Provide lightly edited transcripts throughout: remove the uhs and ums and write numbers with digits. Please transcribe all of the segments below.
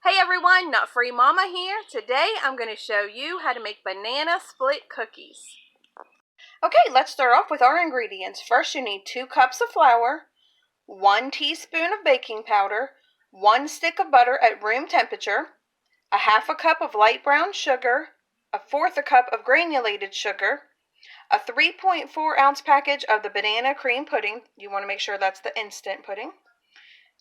Hey everyone, Nut Free Mama here. Today I'm going to show you how to make banana split cookies. Okay, let's start off with our ingredients. First you need 2 cups of flour, 1 teaspoon of baking powder, 1 stick of butter at room temperature, a half a cup of light brown sugar, a fourth a cup of granulated sugar, a 3.4 ounce package of the banana cream pudding. You want to make sure that's the instant pudding.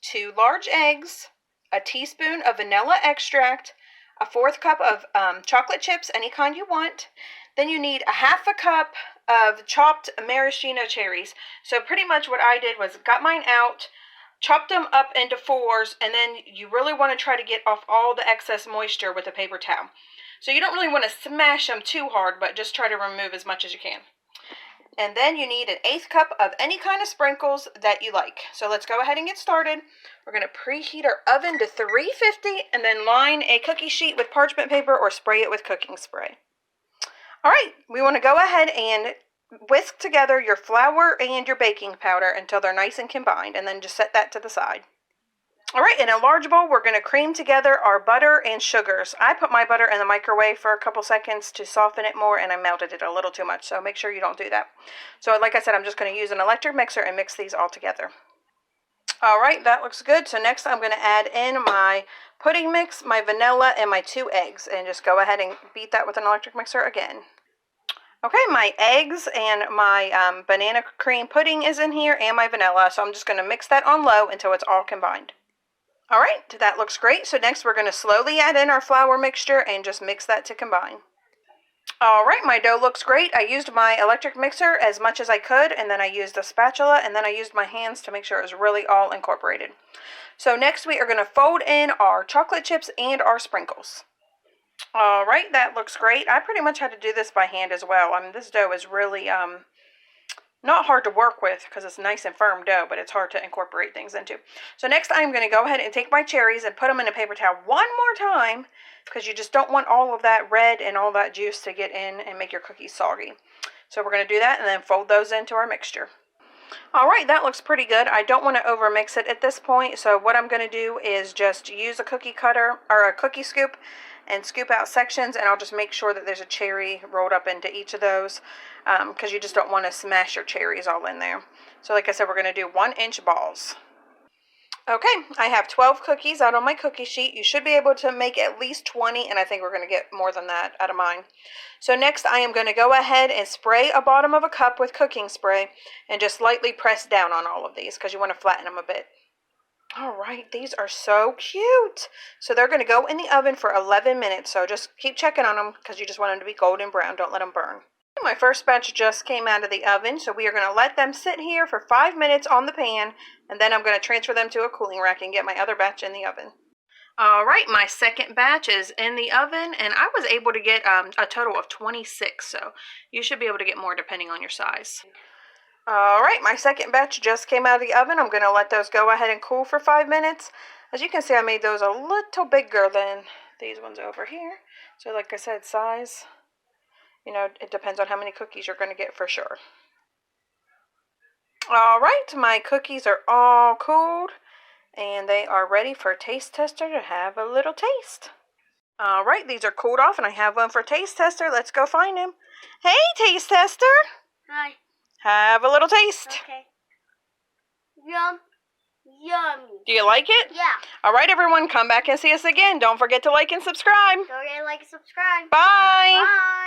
2 large eggs, a teaspoon of vanilla extract, a fourth cup of chocolate chips, any kind you want. Then you need a half a cup of chopped maraschino cherries. So pretty much what I did was got mine out, chopped them up into 4s, and then you really want to try to get off all the excess moisture with a paper towel. So you don't really want to smash them too hard, but just try to remove as much as you can. And then you need an 1/8 cup of any kind of sprinkles that you like. So let's go ahead and get started. We're going to preheat our oven to 350 and then line a cookie sheet with parchment paper or spray it with cooking spray. Alright, we want to go ahead and whisk together your flour and your baking powder until they're nice and combined, and then just set that to the side. Alright, in a large bowl, we're going to cream together our butter and sugars. I put my butter in the microwave for a couple seconds to soften it more, and I melted it a little too much, so make sure you don't do that. So like I said, I'm just going to use an electric mixer and mix these all together. Alright, that looks good. So next I'm going to add in my pudding mix, my vanilla, and my 2 eggs, and just go ahead and beat that with an electric mixer again. Okay, my eggs and my banana cream pudding is in here, and my vanilla, so I'm just going to mix that on low until it's all combined. Alright, that looks great. So next we're going to slowly add in our flour mixture and just mix that to combine. Alright, my dough looks great. I used my electric mixer as much as I could, and then I used a spatula, and then I used my hands to make sure it was really all incorporated. So next we are going to fold in our chocolate chips and our sprinkles. Alright, that looks great. I pretty much had to do this by hand as well. I mean, this dough is really not hard to work with because it's nice and firm dough, but it's hard to incorporate things into. So next I'm going to go ahead and take my cherries and put them in a paper towel one more time, because you just don't want all of that red and all that juice to get in and make your cookies soggy. So we're going to do that and then fold those into our mixture. Alright, that looks pretty good. I don't want to over mix it at this point, so what I'm going to do is just use a cookie cutter or a cookie scoop and scoop out sections, and I'll just make sure that there's a cherry rolled up into each of those, because you just don't want to smash your cherries all in there. So like I said, we're going to do 1-inch balls. Okay, I have 12 cookies out on my cookie sheet. You should be able to make at least 20, and I think we're going to get more than that out of mine. So next I am going to go ahead and spray a bottom of a cup with cooking spray and just lightly press down on all of these because you want to flatten them a bit. Alright, these are so cute. So they're going to go in the oven for 11 minutes, so just keep checking on them because you just want them to be golden brown. Don't let them burn. My first batch just came out of the oven, so we are going to let them sit here for 5 minutes on the pan, and then I'm going to transfer them to a cooling rack and get my other batch in the oven. Alright, my second batch is in the oven, and I was able to get a total of 26, so you should be able to get more depending on your size. Alright, my second batch just came out of the oven. I'm going to let those go ahead and cool for 5 minutes. As you can see, I made those a little bigger than these ones over here. So like I said, size, you know, it depends on how many cookies you're going to get for sure. Alright, my cookies are all cooled, and they are ready for a taste tester to have a little taste. Alright, these are cooled off, and I have one for taste tester. Let's go find him. Hey, taste tester! Hi. Have a little taste. Okay. Yum. Yummy. Do you like it? Yeah. Alright, everyone, come back and see us again. Don't forget to like and subscribe. Don't forget to like and subscribe. Bye. Bye.